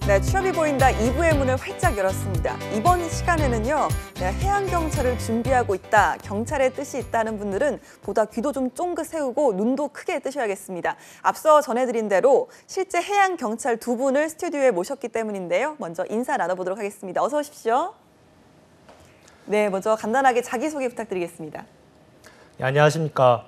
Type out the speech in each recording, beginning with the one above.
네, 취업이 보인다 2부의 문을 활짝 열었습니다. 이번 시간에는요, 해양경찰을 준비하고 있다, 경찰의 뜻이 있다는 분들은 보다 귀도 좀 쫑긋 세우고 눈도 크게 뜨셔야겠습니다. 앞서 전해드린 대로 실제 해양경찰 두 분을 스튜디오에 모셨기 때문인데요. 먼저 인사 나눠보도록 하겠습니다. 어서 오십시오. 네, 먼저 간단하게 자기소개 부탁드리겠습니다. 네, 안녕하십니까.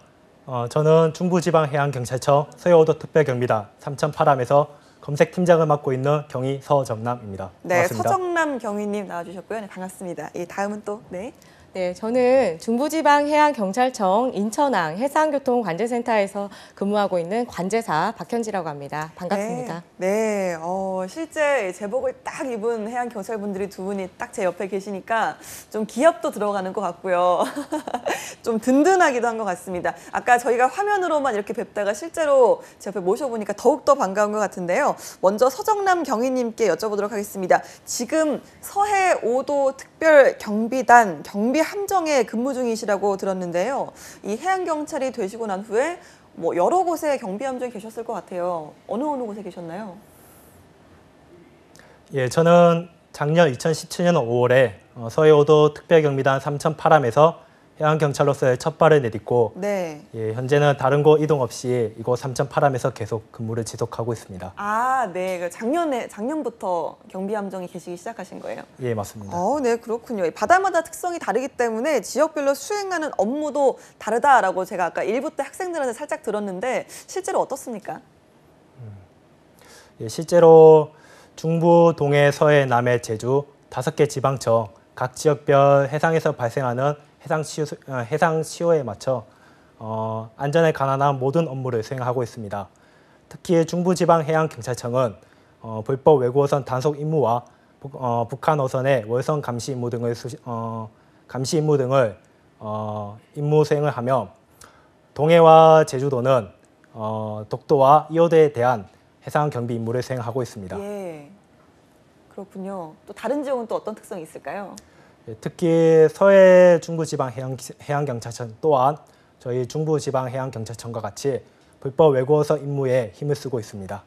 저는 중부지방해양경찰청 서해오도 특별경비단 3008함에서 검색팀장을 맡고 있는 경위 서정남입니다. 네, 반갑습니다. 서정남 경위님 나와주셨고요. 네, 반갑습니다. 다음은 또, 네. 네, 저는 중부지방해양경찰청 인천항 해상교통관제센터에서 근무하고 있는 관제사 박현지라고 합니다. 반갑습니다. 네, 실제 제복을 딱 입은 해양경찰분들이 두 분이 딱 제 옆에 계시니까 좀 기합도 들어가는 것 같고요. 좀 든든하기도 한 것 같습니다. 아까 저희가 화면으로만 이렇게 뵙다가 실제로 제 옆에 모셔보니까 더욱더 반가운 것 같은데요. 먼저 서정남 경위님께 여쭤보도록 하겠습니다. 지금 서해 5도 특별경비단 경비함정에 근무 중이시라고 들었는데요. 이 해양경찰이 되시고 난 후에 뭐 여러 곳에 경비함정에 계셨을 것 같아요. 어느 곳에 계셨나요? 예, 저는 작년 2017년 5월에 서해 5도 특별경비단 3008함에서 해양경찰로서의 첫 발을 내딛고 네. 예, 현재는 다른 곳 이동 없이 이곳 3008함에서 계속 근무를 지속하고 있습니다. 아, 네. 작년부터 경비함정에 계시기 시작하신 거예요? 예, 맞습니다. 네, 그렇군요. 바다마다 특성이 다르기 때문에 지역별로 수행하는 업무도 다르다라고 제가 아까 1부 때 학생들한테 살짝 들었는데 실제로 어떻습니까? 예, 실제로 중부, 동해, 서해, 남해, 제주 5개 지방청 각 지역별 해상에서 발생하는 해상 시효에 맞춰 안전에 관한 모든 업무를 수행하고 있습니다. 특히 중부지방해양경찰청은 불법 외국어선 단속 임무와 북한 어선의 월성 감시 임무 등을 임무 수행을 하며 동해와 제주도는 독도와 이호도에 대한 해상 경비 임무를 수행하고 있습니다. 예, 그렇군요. 또 다른 지역은 또 어떤 특성이 있을까요? 특히 서해 중부지방해양경찰청 또한 저희 중부지방해양경찰청과 같이 불법 외국어선 임무에 힘을 쓰고 있습니다.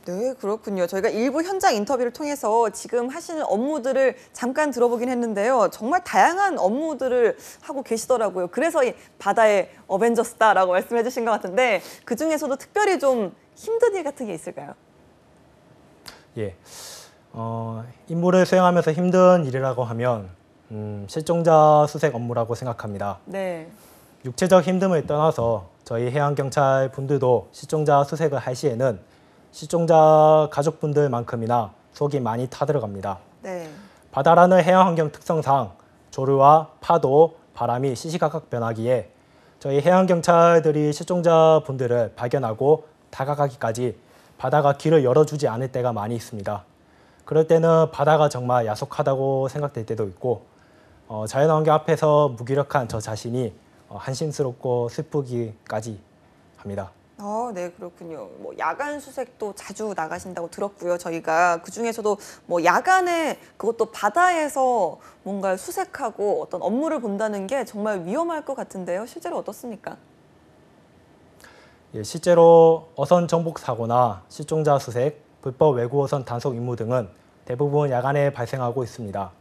네, 그렇군요. 저희가 일부 현장 인터뷰를 통해서 지금 하시는 업무들을 잠깐 들어보긴 했는데요. 정말 다양한 업무들을 하고 계시더라고요. 그래서 이 바다의 어벤져스다라고 말씀해 주신 것 같은데 그중에서도 특별히 좀 힘든 일 같은 게 있을까요? 예. 임무를 수행하면서 힘든 일이라고 하면 실종자 수색 업무라고 생각합니다. 네. 육체적 힘듦을 떠나서 저희 해양경찰 분들도 실종자 수색을 할 시에는 실종자 가족분들만큼이나 속이 많이 타들어갑니다. 네. 바다라는 해양환경 특성상 조류와 파도, 바람이 시시각각 변하기에 저희 해양경찰들이 실종자 분들을 발견하고 다가가기까지 바다가 길을 열어주지 않을 때가 많이 있습니다. 그럴 때는 바다가 정말 야속하다고 생각될 때도 있고 자연환경 앞에서 무기력한 저 자신이 한심스럽고 슬프기까지 합니다. 네, 그렇군요. 뭐 야간 수색도 자주 나가신다고 들었고요. 저희가 그중에서도 뭐 야간에 그것도 바다에서 뭔가 수색하고 어떤 업무를 본다는 게 정말 위험할 것 같은데요. 실제로 어떻습니까? 예, 실제로 어선 정복 사고나 실종자 수색, 불법 외국어선 단속 임무 등은 대부분 야간에 발생하고 있습니다.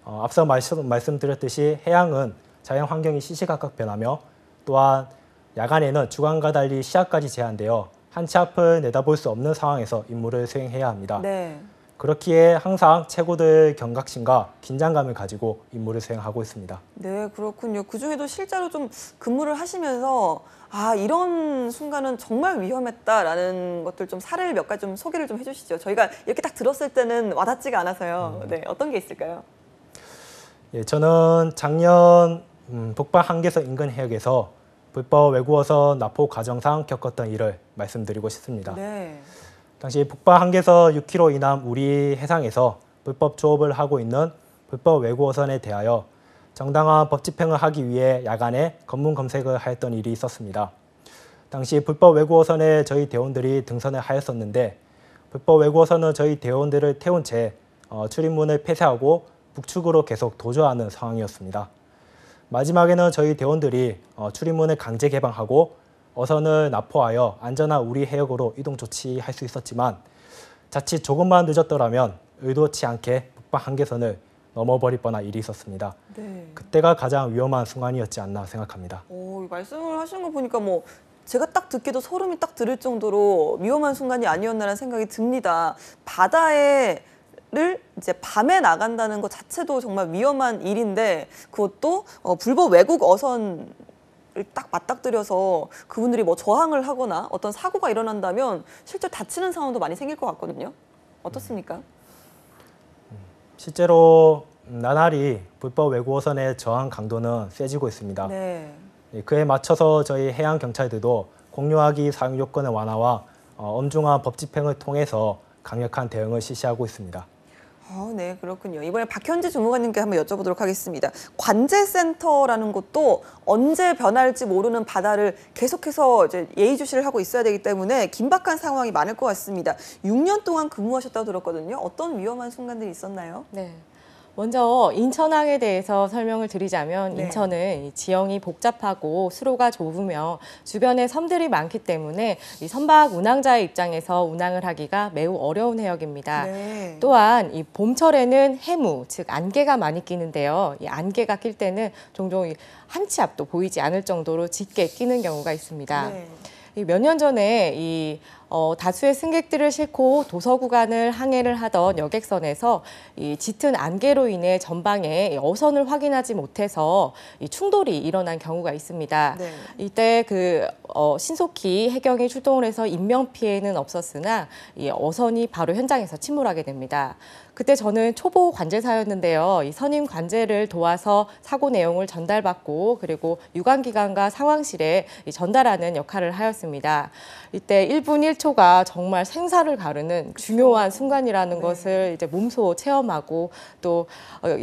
앞서 말씀드렸듯이 해양은 자연 환경이 시시각각 변하며 또한 야간에는 주간과 달리 시야까지 제한되어 한 치 앞을 내다볼 수 없는 상황에서 임무를 수행해야 합니다. 네. 그렇기에 항상 최고들 경각심과 긴장감을 가지고 임무를 수행하고 있습니다. 네, 그렇군요. 그중에도 실제로 좀 근무를 하시면서 이런 순간은 정말 위험했다라는 것들 좀 사례를 몇 가지 좀 소개를 좀 해주시죠. 저희가 이렇게 딱 들었을 때는 와닿지가 않아서요. 네, 어떤 게 있을까요? 예, 저는 작년 북방 한계서 인근 해역에서 불법 외국어선 납포 과정상 겪었던 일을 말씀드리고 싶습니다. 네. 당시 북방 한계서 6km 이남 우리 해상에서 불법 조업을 하고 있는 불법 외국어선에 대하여 정당한 법 집행을 하기 위해 야간에 검문 검색을 하였던 일이 있었습니다. 당시 불법 외국어선에 저희 대원들이 등선을 하였었는데 불법 외국어선은 저희 대원들을 태운 채 출입문을 폐쇄하고 북측으로 계속 도주하는 상황이었습니다. 마지막에는 저희 대원들이 출입문을 강제 개방하고 어선을 납포하여 안전한 우리 해역으로 이동 조치할 수 있었지만 자칫 조금만 늦었더라면 의도치 않게 북방 한계선을 넘어버릴 뻔한 일이 있었습니다. 네. 그때가 가장 위험한 순간이었지 않나 생각합니다. 이 말씀을 하시는 거 보니까 뭐 제가 딱 듣기도 소름이 딱 들을 정도로 위험한 순간이 아니었나라는 생각이 듭니다. 바다를 이제 밤에 나간다는 것 자체도 정말 위험한 일인데 그것도 불법 외국 어선을 딱 맞닥뜨려서 그분들이 뭐 저항을 하거나 어떤 사고가 일어난다면 실제 다치는 상황도 많이 생길 것 같거든요. 어떻습니까? 실제로 나날이 불법 외국 어선의 저항 강도는 세지고 있습니다. 네. 그에 맞춰서 저희 해양 경찰들도 공유하기 사용 요건의 완화와 엄중한 법 집행을 통해서 강력한 대응을 실시하고 있습니다. 네, 그렇군요. 이번에 박현지 주무관님께 한번 여쭤보도록 하겠습니다. 관제센터라는 곳도 언제 변할지 모르는 바다를 계속해서 이제 예의주시를 하고 있어야 되기 때문에 긴박한 상황이 많을 것 같습니다. 6년 동안 근무하셨다고 들었거든요. 어떤 위험한 순간들이 있었나요? 네. 먼저 인천항에 대해서 설명을 드리자면 네. 인천은 이 지형이 복잡하고 수로가 좁으며 주변에 섬들이 많기 때문에 이 선박 운항자의 입장에서 운항을 하기가 매우 어려운 해역입니다. 네. 또한 이 봄철에는 해무, 즉 안개가 많이 끼는데요. 이 안개가 낄 때는 종종 한 치 앞도 보이지 않을 정도로 짙게 끼는 경우가 있습니다. 네. 몇 년 전에 다수의 승객들을 싣고 도서 구간을 항해를 하던 여객선에서 이 짙은 안개로 인해 전방에 어선을 확인하지 못해서 충돌이 일어난 경우가 있습니다. 네. 이때 신속히 해경이 출동을 해서 인명 피해는 없었으나 이 어선이 바로 현장에서 침몰하게 됩니다. 그때 저는 초보 관제사였는데요. 이 선임 관제를 도와서 사고 내용을 전달받고 그리고 유관기관과 상황실에 전달하는 역할을 하였습니다. 이때 1분 1초가 정말 생사를 가르는 중요한 순간이라는 것을 이제 몸소 체험하고 또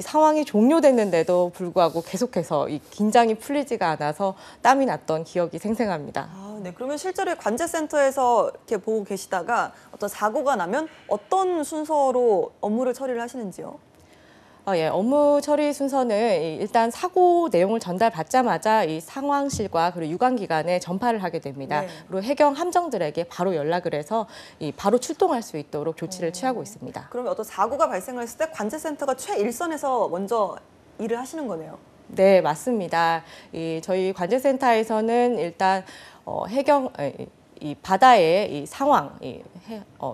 상황이 종료됐는데도 불구하고 계속해서 이 긴장이 풀리지가 않아서 땀이 났던 기억이 생생합니다. 네. 그러면 실제로 관제센터에서 이렇게 보고 계시다가 어떤 사고가 나면 어떤 순서로 업무를 처리를 하시는지요? 예, 업무 처리 순서는 일단 사고 내용을 전달받자마자 이 상황실과 그리고 유관기관에 전파를 하게 됩니다. 네. 그리고 해경 함정들에게 바로 연락을 해서 바로 출동할 수 있도록 조치를 취하고 있습니다. 그러면 어떤 사고가 발생을 했을 때 관제센터가 최일선에서 먼저 일을 하시는 거네요. 네, 맞습니다. 저희 관제센터에서는 일단 이 바다의 이 상황,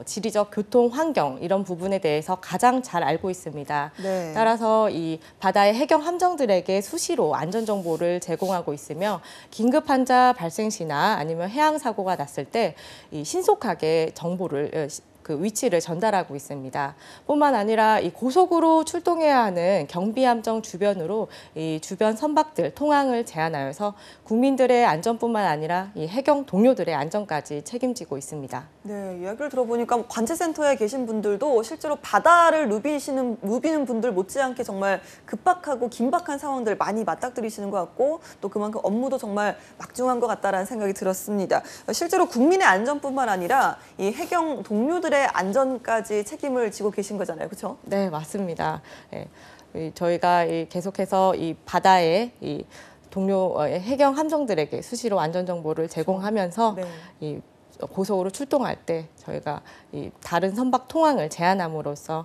지리적 교통 환경 이런 부분에 대해서 가장 잘 알고 있습니다. 네. 따라서 이 바다의 해경 함정들에게 수시로 안전 정보를 제공하고 있으며 긴급 환자 발생 시나 아니면 해양 사고가 났을 때 신속하게 정보를 그 위치를 전달하고 있습니다. 뿐만 아니라 이 고속으로 출동해야 하는 경비함정 주변으로 이 주변 선박들 통항을 제한하여서 국민들의 안전뿐만 아니라 이 해경 동료들의 안전까지 책임지고 있습니다. 네, 이야기를 들어보니까 관제센터에 계신 분들도 실제로 바다를 누비는 분들 못지않게 정말 급박하고 긴박한 상황들 많이 맞닥뜨리시는 것 같고 또 그만큼 업무도 정말 막중한 것 같다라는 생각이 들었습니다. 실제로 국민의 안전뿐만 아니라 이 해경 동료들의 안전까지 책임을 지고 계신 거잖아요, 그렇죠? 네, 맞습니다. 저희가 계속해서 이 바다에 이 동료 해경 함정들에게 수시로 안전 정보를 제공하면서 네. 이 고속으로 출동할 때 저희가 이 다른 선박 통항을 제한함으로써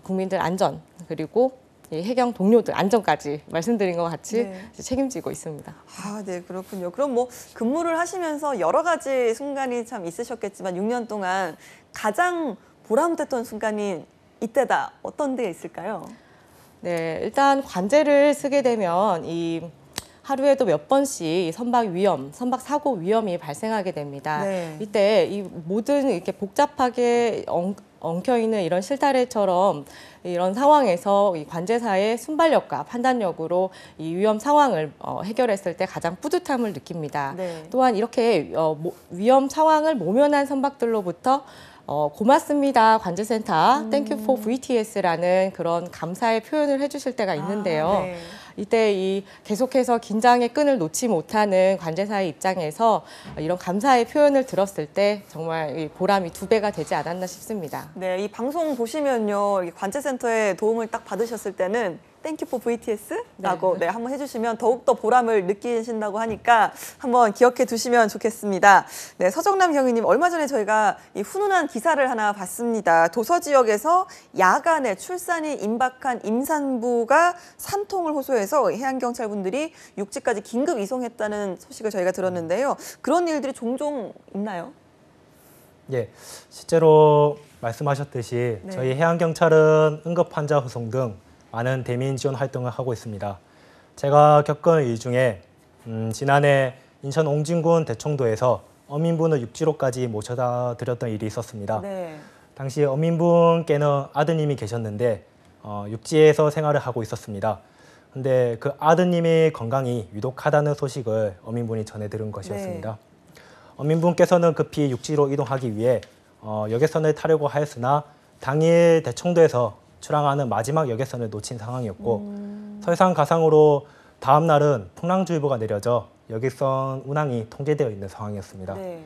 국민들 안전 그리고 이 해경 동료들 안전까지 말씀드린 것 같이 네. 책임지고 있습니다. 네, 그렇군요. 그럼 뭐 근무를 하시면서 여러 가지 순간이 참 있으셨겠지만 6년 동안 가장 보람됐던 순간이 이때다. 어떤 데 있을까요? 네, 일단 관제를 쓰게 되면 하루에도 몇 번씩 선박 사고 위험이 발생하게 됩니다. 네. 이때 이 모든 이렇게 복잡하게 엉켜 있는 이런 실타래처럼 이런 상황에서 이 관제사의 순발력과 판단력으로 이 위험 상황을 해결했을 때 가장 뿌듯함을 느낍니다. 네. 또한 이렇게 위험 상황을 모면한 선박들로부터 고맙습니다. 관제센터, Thank you for VTS라는 그런 감사의 표현을 해주실 때가 있는데요. 네. 이때 계속해서 긴장의 끈을 놓지 못하는 관제사의 입장에서 이런 감사의 표현을 들었을 때 정말 이 보람이 2배가 되지 않았나 싶습니다. 네, 이 방송 보시면요, 이 관제센터의 도움을 딱 받으셨을 때는 땡큐 포 VTS라고 네, 한번 해주시면 더욱더 보람을 느끼신다고 하니까 한번 기억해 두시면 좋겠습니다. 네, 서정남 경위님, 얼마 전에 저희가 이 훈훈한 기사를 하나 봤습니다. 도서 지역에서 야간에 출산이 임박한 임산부가 산통을 호소해서 해양경찰분들이 육지까지 긴급 이송했다는 소식을 저희가 들었는데요. 그런 일들이 종종 있나요? 예, 실제로 말씀하셨듯이 네. 저희 해양경찰은 응급환자 후송 등 많은 대민 지원 활동을 하고 있습니다. 제가 겪은 일 중에 지난해 인천 옹진군 대청도에서 어민분을 육지로까지 모셔다 드렸던 일이 있었습니다. 네. 당시 어민분께는 아드님이 계셨는데 육지에서 생활을 하고 있었습니다. 근데 그 아드님의 건강이 위독하다는 소식을 어민분이 전해 들은 것이었습니다. 어민분께서는 급히 육지로 이동하기 위해 여객선을 타려고 하였으나 당일 대청도에서 출항하는 마지막 여객선을 놓친 상황이었고 설상 가상으로 다음 날은 풍랑주의보가 내려져 여객선 운항이 통제되어 있는 상황이었습니다. 네.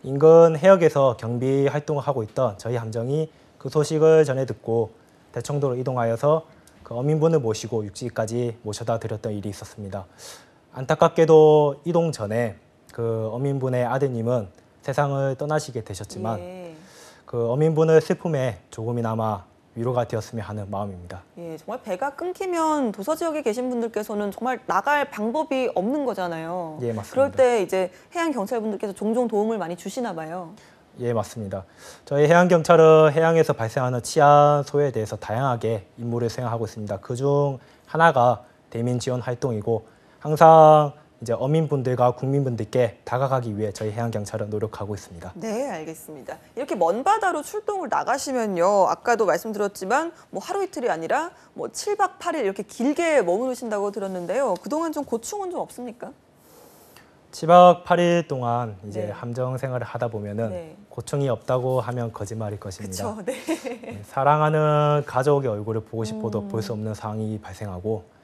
인근 해역에서 경비 활동을 하고 있던 저희 함정이 그 소식을 전해 듣고 대청도로 이동하여서 그 어민분을 모시고 육지까지 모셔다 드렸던 일이 있었습니다. 안타깝게도 이동 전에 그 어민분의 아드님은 세상을 떠나시게 되셨지만 예. 그 어민분의 슬픔에 조금이나마 위로가 되었으면 하는 마음입니다. 예, 정말 배가 끊기면 도서 지역에 계신 분들께서는 정말 나갈 방법이 없는 거잖아요. 예, 맞습니다. 그럴 때 이제 해양 경찰분들께서 종종 도움을 많이 주시나 봐요. 예, 맞습니다. 저희 해양경찰은 해양에서 발생하는 치안 소요에 대해서 다양하게 임무를 수행하고 있습니다. 그중 하나가 대민 지원 활동이고 항상 이제 어민분들과 국민분들께 다가가기 위해 저희 해양경찰은 노력하고 있습니다. 네, 알겠습니다. 이렇게 먼 바다로 출동을 나가시면요, 아까도 말씀드렸지만 뭐 하루 이틀이 아니라 뭐 7박 8일 이렇게 길게 머무르신다고 들었는데요. 그동안 좀 고충은 좀 없습니까? 7박 8일 동안 이제 네. 함정 생활을 하다 보면은 네. 고충이 없다고 하면 거짓말일 것입니다. 그렇죠. 네. 네, 사랑하는 가족의 얼굴을 보고 싶어도 볼 수 없는 상황이 발생하고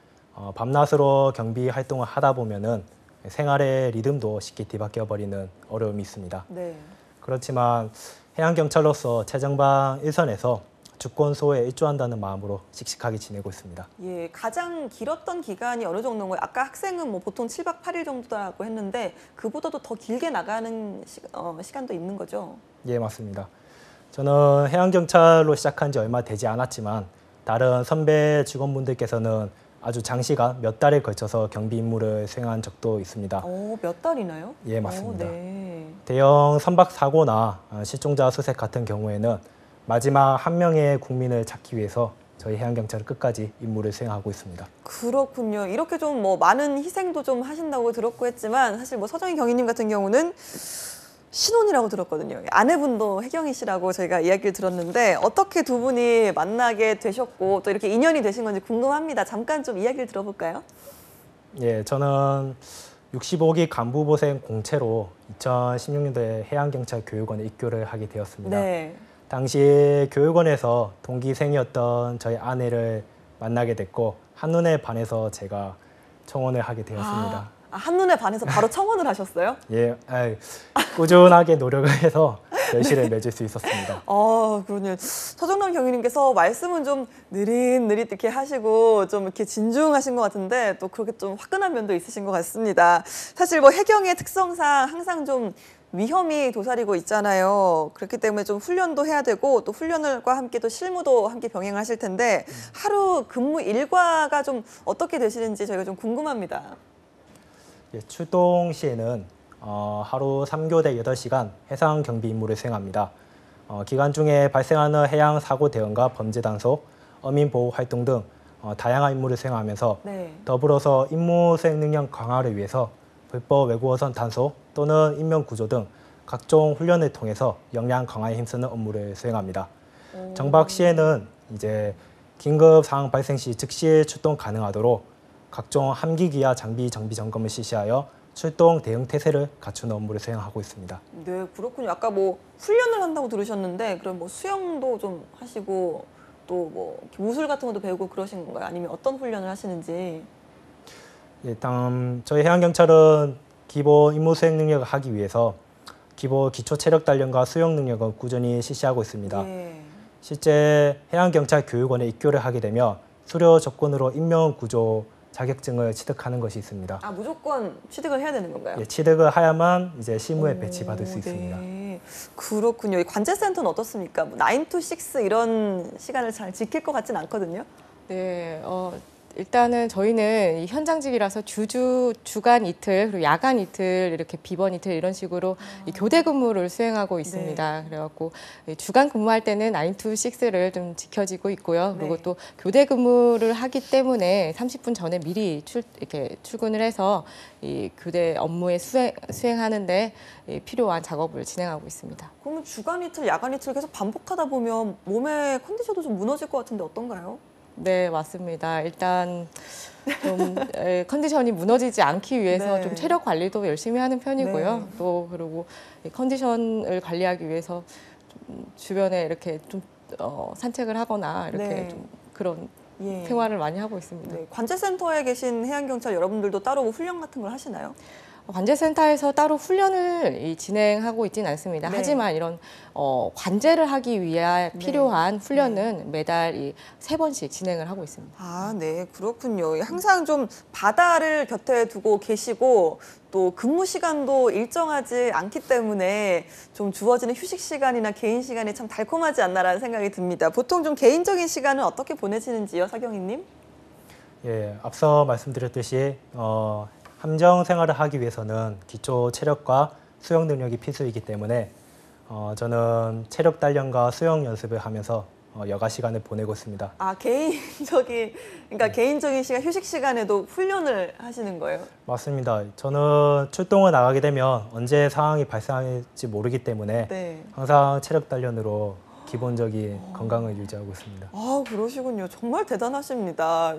밤낮으로 경비 활동을 하다 보면은 생활의 리듬도 쉽게 뒤바뀌어 버리는 어려움이 있습니다. 네. 그렇지만 해양경찰로서 최전방 1선에서 주권 수호에 일조한다는 마음으로 씩씩하게 지내고 있습니다. 예, 가장 길었던 기간이 어느 정도인 거예요? 아까 학생은 뭐 보통 7박 8일 정도라고 했는데 그보다도 더 길게 나가는 시간도 있는 거죠? 예, 맞습니다. 저는 해양경찰로 시작한 지 얼마 되지 않았지만 다른 선배 직원분들께서는 아주 장시간 몇 달에 걸쳐서 경비 임무를 수행한 적도 있습니다. 몇 달이나요? 예, 맞습니다. 네. 대형 선박 사고나 실종자 수색 같은 경우에는 마지막 한 명의 국민을 찾기 위해서 저희 해양경찰은 끝까지 임무를 수행하고 있습니다. 그렇군요. 이렇게 좀 뭐 많은 희생도 좀 하신다고 들었고 했지만 사실 뭐 서정희 경위님 같은 경우는 신혼이라고 들었거든요. 아내분도 혜경이시라고 저희가 이야기를 들었는데 어떻게 두 분이 만나게 되셨고 또 이렇게 인연이 되신 건지 궁금합니다. 잠깐 좀 이야기를 들어볼까요? 예, 저는 65기 간부보생 공채로 2016년도에 해양경찰 교육원에 입교를 하게 되었습니다. 네. 당시 교육원에서 동기생이었던 저희 아내를 만나게 됐고 한눈에 반해서 제가 청혼을 하게 되었습니다. 한눈에 반해서 바로 청혼을 하셨어요? 예, 꾸준하게 노력을 해서 결실을 맺을 수 있었습니다. 그러네요. 서정남 경위님께서 말씀은 좀 느릿느릿 이렇게 하시고 좀 이렇게 진중하신 것 같은데 또 그렇게 좀 화끈한 면도 있으신 것 같습니다. 사실 뭐 해경의 특성상 항상 좀 위험이 도사리고 있잖아요. 그렇기 때문에 좀 훈련도 해야 되고 또 훈련과 함께 또 실무도 함께 병행하실 텐데 하루 근무 일과가 좀 어떻게 되시는지 저희가 좀 궁금합니다. 예, 출동 시에는 하루 3교대 8시간 해상 경비 임무를 수행합니다. 기간 중에 발생하는 해양 사고 대응과 범죄 단속, 어민 보호 활동 등 다양한 임무를 수행하면서 네. 더불어서 임무 수행 능력 강화를 위해서 불법 외국 어선 단속 또는 인명 구조 등 각종 훈련을 통해서 역량 강화에 힘쓰는 업무를 수행합니다. 정박 시에는 이제 긴급 상황 발생 시 즉시 출동 가능하도록 각종 함기기와 장비 정비 점검을 실시하여 출동 대응 태세를 갖추는 업무를 수행하고 있습니다. 네, 그렇군요. 아까 뭐 훈련을 한다고 들으셨는데 그럼 뭐 수영도 좀 하시고 또 뭐 무술 같은 것도 배우고 그러신 건가요? 아니면 어떤 훈련을 하시는지? 일단 저희 해양경찰은 기본 임무 수행 능력을 하기 위해서 기본 기초 체력 단련과 수영 능력은 꾸준히 실시하고 있습니다. 네. 실제 해양경찰 교육원에 입교를 하게 되면 수료 조건으로 인명구조 자격증을 취득하는 것이 있습니다. 아, 무조건 취득을 해야 되는 건가요? 예, 취득을 해야만 이제 실무에 배치받을 수 있습니다. 네. 그렇군요. 이 관제센터는 어떻습니까? 뭐 9 to 6 이런 시간을 잘 지킬 것 같진 않거든요. 네, 일단은 저희는 이 현장직이라서 주간 이틀 그리고 야간 이틀 이렇게 비번 이틀 이런 식으로 이 교대 근무를 수행하고 있습니다. 그래갖고 이 주간 근무할 때는 9 to 6를 좀 지켜지고 있고요. 그리고 네. 또 교대 근무를 하기 때문에 30분 전에 미리 이렇게 출근을 해서 이 교대 업무에 수행하는데 필요한 작업을 진행하고 있습니다. 그러면 주간 이틀, 야간 이틀 계속 반복하다 보면 몸의 컨디션도 좀 무너질 것 같은데 어떤가요? 네, 맞습니다. 일단 좀 컨디션이 무너지지 않기 위해서 네. 좀 체력 관리도 열심히 하는 편이고요. 네. 또 그리고 이 컨디션을 관리하기 위해서 좀 주변에 이렇게 좀 산책을 하거나 이렇게 네. 좀 그런 예. 생활을 많이 하고 있습니다. 네. 관제센터에 계신 해양경찰 여러분들도 따로 뭐 훈련 같은 걸 하시나요? 관제센터에서 따로 훈련을 진행하고 있지는 않습니다. 네. 하지만 이런 관제를 하기 위해 필요한 훈련은 매달 3번씩 진행을 하고 있습니다. 아, 네, 그렇군요. 항상 좀 바다를 곁에 두고 계시고 또 근무 시간도 일정하지 않기 때문에 좀 주어지는 휴식 시간이나 개인 시간이 참 달콤하지 않나라는 생각이 듭니다. 보통 좀 개인적인 시간은 어떻게 보내시는지요, 사경이님? 예, 앞서 말씀드렸듯이 함정 생활을 하기 위해서는 기초 체력과 수영 능력이 필수이기 때문에 저는 체력 단련과 수영 연습을 하면서 여가 시간을 보내고 있습니다. 아, 그러니까 개인적인 시간, 휴식 시간에도 훈련을 하시는 거예요? 맞습니다. 저는 출동을 나가게 되면 언제 상황이 발생할지 모르기 때문에 네. 항상 체력 단련으로 기본적인 건강을 유지하고 있습니다. 아, 그러시군요. 정말 대단하십니다.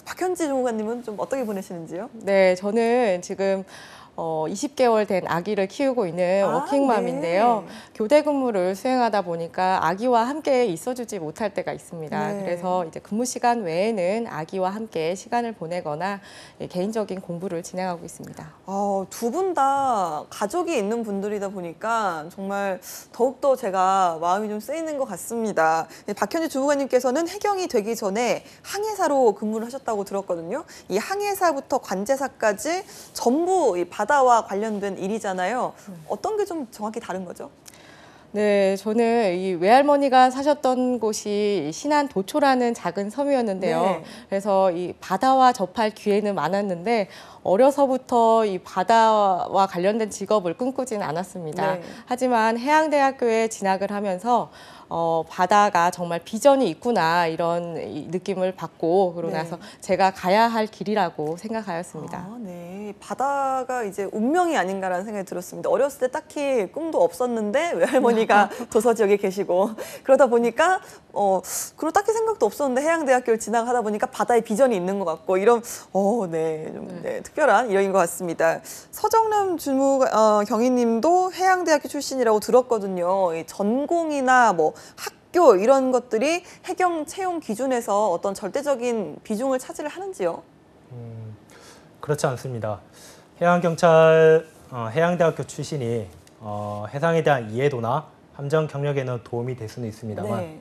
박현지 주무관님은 좀 어떻게 보내시는지요? 네, 저는 지금 20개월 된 아기를 키우고 있는 아, 워킹맘인데요. 네. 교대 근무를 수행하다 보니까 아기와 함께 있어주지 못할 때가 있습니다. 네. 그래서 이제 근무 시간 외에는 아기와 함께 시간을 보내거나 개인적인 공부를 진행하고 있습니다. 두 분 다 가족이 있는 분들이다 보니까 정말 더욱더 제가 마음이 좀 쓰이는 것 같습니다. 박현지 주무관님께서는 해경이 되기 전에 항해사로 근무를 하셨다고 들었거든요. 이 항해사부터 관제사까지 전부 이 바다와 관련된 일이잖아요. 어떤 게 좀 정확히 다른 거죠? 네, 저는 이 외할머니가 사셨던 곳이 신안 도초라는 작은 섬이었는데요. 네. 그래서 이 바다와 접할 기회는 많았는데 어려서부터 이 바다와 관련된 직업을 꿈꾸지는 않았습니다. 네. 하지만 해양대학교에 진학을 하면서 바다가 정말 비전이 있구나 이런 이 느낌을 받고 그러고 네. 나서 제가 가야 할 길이라고 생각하였습니다. 아, 네. 바다가 이제 운명이 아닌가라는 생각이 들었습니다. 어렸을 때 딱히 꿈도 없었는데 외할머니가 도서 지역에 계시고 그러다 보니까 그런 딱히 생각도 없었는데 해양대학교를 진학하다 보니까 바다에 비전이 있는 것 같고 이런 네, 좀 네, 특별한 일인 것 같습니다. 서정남 경위님도 해양대학교 출신이라고 들었거든요. 이 전공이나 뭐 학교 이런 것들이 해경 채용 기준에서 어떤 절대적인 비중을 차지를 하는지요? 그렇지 않습니다. 해양대학교 출신이 해상에 대한 이해도나 함정 경력에는 도움이 될 수는 있습니다만 네.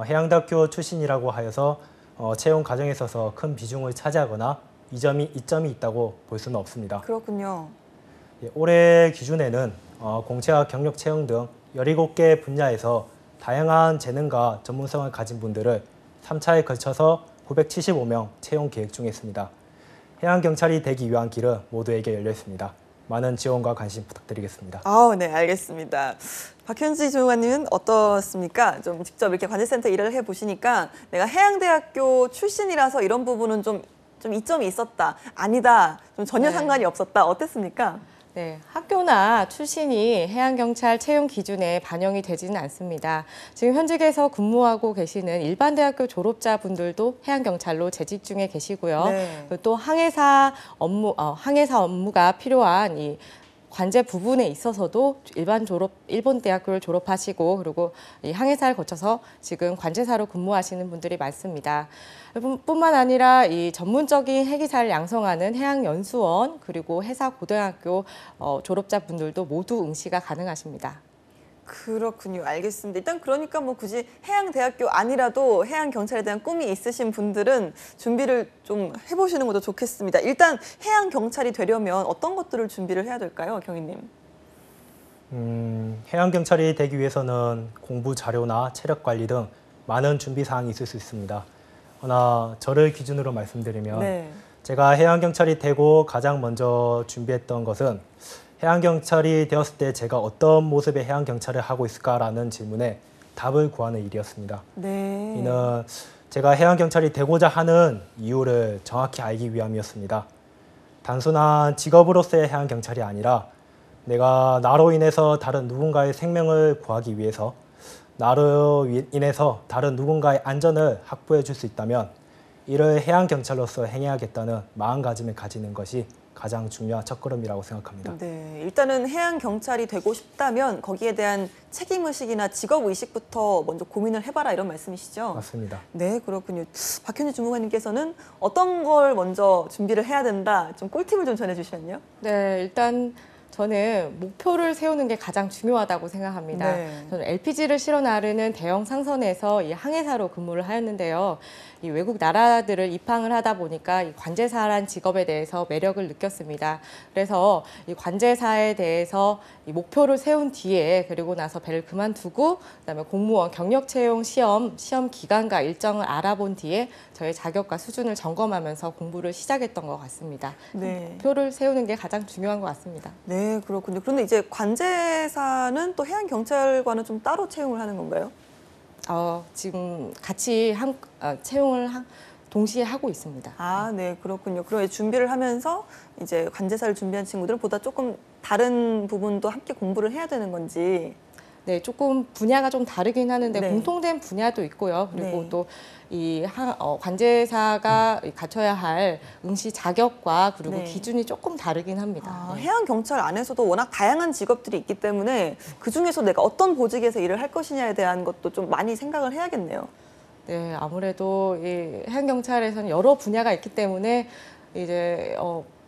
해양대학교 출신이라고 하여서 채용 과정에 있어서 큰 비중을 차지하거나 이점이 있다고 볼 수는 없습니다. 그렇군요. 예, 올해 기준에는 공채와 경력 채용 등 17개 분야에서 다양한 재능과 전문성을 가진 분들을 3차에 걸쳐서 975명 채용 계획 중에 있습니다. 해양경찰이 되기 위한 길은 모두에게 열려 있습니다. 많은 지원과 관심 부탁드리겠습니다. 네, 알겠습니다. 박현지 주무관님은 어떻습니까? 좀 직접 이렇게 관제센터 일을 해보시니까 내가 해양대학교 출신이라서 이런 부분은 좀 이점이 있었다, 아니다, 좀 전혀 네. 상관이 없었다, 어땠습니까? 네, 학교나 출신이 해양경찰 채용 기준에 반영이 되지는 않습니다. 지금 현직에서 근무하고 계시는 일반 대학교 졸업자분들도 해양경찰로 재직 중에 계시고요. 네. 그리고 또 항해사 업무가 필요한 이 관제 부분에 있어서도 일본 대학교를 졸업하시고 그리고 이 항해사를 거쳐서 지금 관제사로 근무하시는 분들이 많습니다. 뿐만 아니라 이 전문적인 해기사를 양성하는 해양연수원 그리고 해사고등학교 졸업자분들도 모두 응시가 가능하십니다. 그렇군요. 알겠습니다. 일단 그러니까 뭐 굳이 해양대학교 아니라도 해양경찰에 대한 꿈이 있으신 분들은 준비를 좀 해보시는 것도 좋겠습니다. 일단 해양경찰이 되려면 어떤 것들을 준비를 해야 될까요, 경위님? 해양경찰이 되기 위해서는 공부 자료나 체력 관리 등 많은 준비 사항이 있을 수 있습니다. 그러나 저를 기준으로 말씀드리면 네. 제가 해양경찰이 되고 가장 먼저 준비했던 것은 해양경찰이 되었을 때 제가 어떤 모습의 해양경찰을 하고 있을까라는 질문에 답을 구하는 일이었습니다. 네. 이는 제가 해양경찰이 되고자 하는 이유를 정확히 알기 위함이었습니다. 단순한 직업으로서의 해양경찰이 아니라 내가 나로 인해서 다른 누군가의 생명을 구하기 위해서 나로 인해서 다른 누군가의 안전을 확보해 줄 수 있다면 이를 해양경찰로서 행해야겠다는 마음가짐을 가지는 것이 가장 중요한 첫걸음이라고 생각합니다. 네, 일단은 해양경찰이 되고 싶다면 거기에 대한 책임의식이나 직업의식부터 먼저 고민을 해봐라 이런 말씀이시죠? 맞습니다. 네, 그렇군요. 박현지 주무관님께서는 어떤 걸 먼저 준비를 해야 된다, 좀 꿀팁을 좀 전해주시면요. 네, 일단 저는 목표를 세우는 게 가장 중요하다고 생각합니다. 네. 저는 LPG를 실어 나르는 대형 상선에서 이 항해사로 근무를 하였는데요. 이 외국 나라들을 입항을 하다 보니까 이 관제사란 직업에 대해서 매력을 느꼈습니다. 그래서 이 관제사에 대해서 이 목표를 세운 뒤에 그리고 나서 배를 그만두고 그다음에 공무원 경력 채용 시험 기간과 일정을 알아본 뒤에 저의 자격과 수준을 점검하면서 공부를 시작했던 것 같습니다. 네. 목표를 세우는 게 가장 중요한 것 같습니다. 네, 그렇군요. 그런데 이제 관제사는 또 해양경찰과는 좀 따로 채용을 하는 건가요? 지금 같이 채용을 동시에 하고 있습니다. 아, 네, 그렇군요. 그럼 준비를 하면서 이제 관제사를 준비한 친구들은 보다 조금 다른 부분도 함께 공부를 해야 되는 건지. 네, 조금 분야가 좀 다르긴 하는데 네. 공통된 분야도 있고요. 그리고 네. 또 이 관제사가 갖춰야 할 응시 자격과 그리고 네. 기준이 조금 다르긴 합니다. 아, 네. 해양경찰 안에서도 워낙 다양한 직업들이 있기 때문에 그중에서 내가 어떤 보직에서 일을 할 것이냐에 대한 것도 좀 많이 생각을 해야겠네요. 네, 아무래도 이 해양경찰에서는 여러 분야가 있기 때문에 이제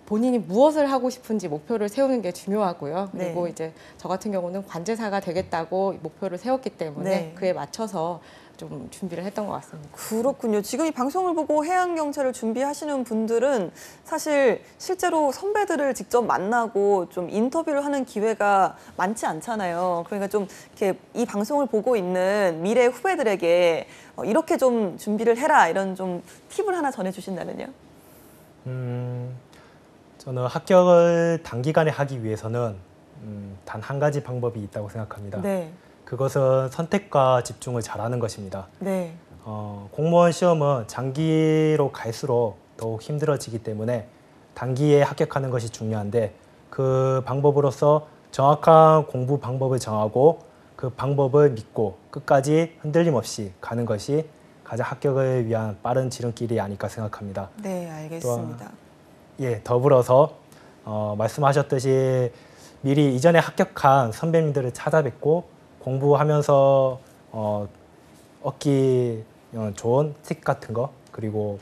본인이 무엇을 하고 싶은지 목표를 세우는 게 중요하고요. 그리고 네. 이제 저 같은 경우는 관제사가 되겠다고 목표를 세웠기 때문에 네. 그에 맞춰서 좀 준비를 했던 것 같습니다. 그렇군요. 지금 이 방송을 보고 해양경찰을 준비하시는 분들은 사실 실제로 선배들을 직접 만나고 좀 인터뷰를 하는 기회가 많지 않잖아요. 그러니까 좀 이렇게 이 방송을 보고 있는 미래 후배들에게 이렇게 좀 준비를 해라 이런 좀 팁을 하나 전해주신다면요. 저는 합격을 단기간에 하기 위해서는 단 한 가지 방법이 있다고 생각합니다. 네. 그것은 선택과 집중을 잘하는 것입니다. 네. 공무원 시험은 장기로 갈수록 더욱 힘들어지기 때문에 단기에 합격하는 것이 중요한데 그 방법으로서 정확한 공부 방법을 정하고 그 방법을 믿고 끝까지 흔들림 없이 가는 것이 가장 합격을 위한 빠른 지름길이 아닐까 생각합니다. 네, 알겠습니다. 예, 더불어서 말씀하셨듯이 미리 이전에 합격한 선배님들을 찾아뵙고 공부하면서 얻기 좋은 팁 같은 거 그리고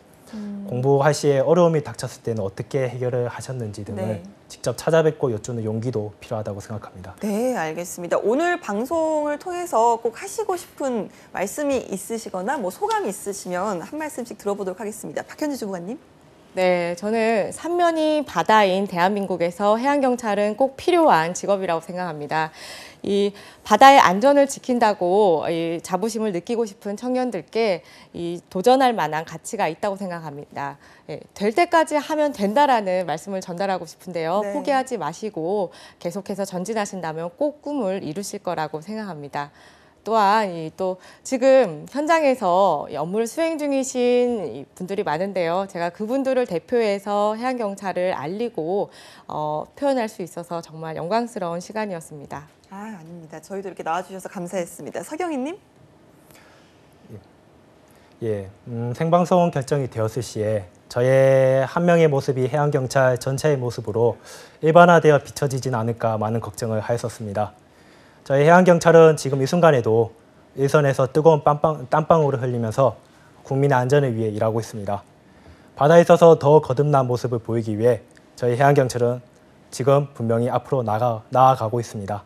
공부할 시에 어려움이 닥쳤을 때는 어떻게 해결을 하셨는지 등을 네. 직접 찾아뵙고 여쭈는 용기도 필요하다고 생각합니다. 네, 알겠습니다. 오늘 방송을 통해서 꼭 하시고 싶은 말씀이 있으시거나 뭐 소감이 있으시면 한 말씀씩 들어보도록 하겠습니다. 박현지 주무관님. 네, 저는 삼면이 바다인 대한민국에서 해양경찰은 꼭 필요한 직업이라고 생각합니다. 이 바다의 안전을 지킨다고 이 자부심을 느끼고 싶은 청년들께 이 도전할 만한 가치가 있다고 생각합니다. 예, 될 때까지 하면 된다라는 말씀을 전달하고 싶은데요. 네. 포기하지 마시고 계속해서 전진하신다면 꼭 꿈을 이루실 거라고 생각합니다. 또한 또 지금 현장에서 업무를 수행 중이신 분들이 많은데요. 제가 그분들을 대표해서 해양경찰을 알리고 표현할 수 있어서 정말 영광스러운 시간이었습니다. 아, 아닙니다. 저희도 이렇게 나와주셔서 감사했습니다. 서경희님. 예, 생방송 결정이 되었을 시에 저의 한 명의 모습이 해양경찰 전체의 모습으로 일반화되어 비춰지진 않을까 많은 걱정을 하였었습니다. 저희 해양경찰은 지금 이 순간에도 일선에서 뜨거운 땀방울을 흘리면서 국민의 안전을 위해 일하고 있습니다. 바다에 있어서 더 거듭난 모습을 보이기 위해 저희 해양경찰은 지금 분명히 앞으로 나아가고 있습니다.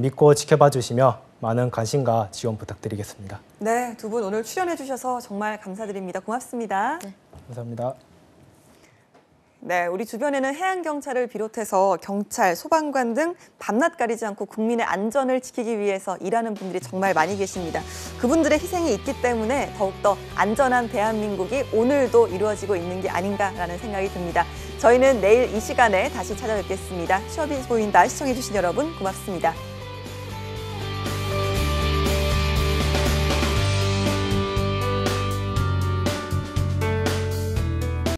믿고 지켜봐 주시며 많은 관심과 지원 부탁드리겠습니다. 네, 두 분 오늘 출연해 주셔서 정말 감사드립니다. 고맙습니다. 감사합니다. 네, 우리 주변에는 해양경찰을 비롯해서 경찰, 소방관 등 밤낮 가리지 않고 국민의 안전을 지키기 위해서 일하는 분들이 정말 많이 계십니다. 그분들의 희생이 있기 때문에 더욱더 안전한 대한민국이 오늘도 이루어지고 있는 게 아닌가라는 생각이 듭니다. 저희는 내일 이 시간에 다시 찾아뵙겠습니다. 취업이 보인다 시청해주신 여러분 고맙습니다.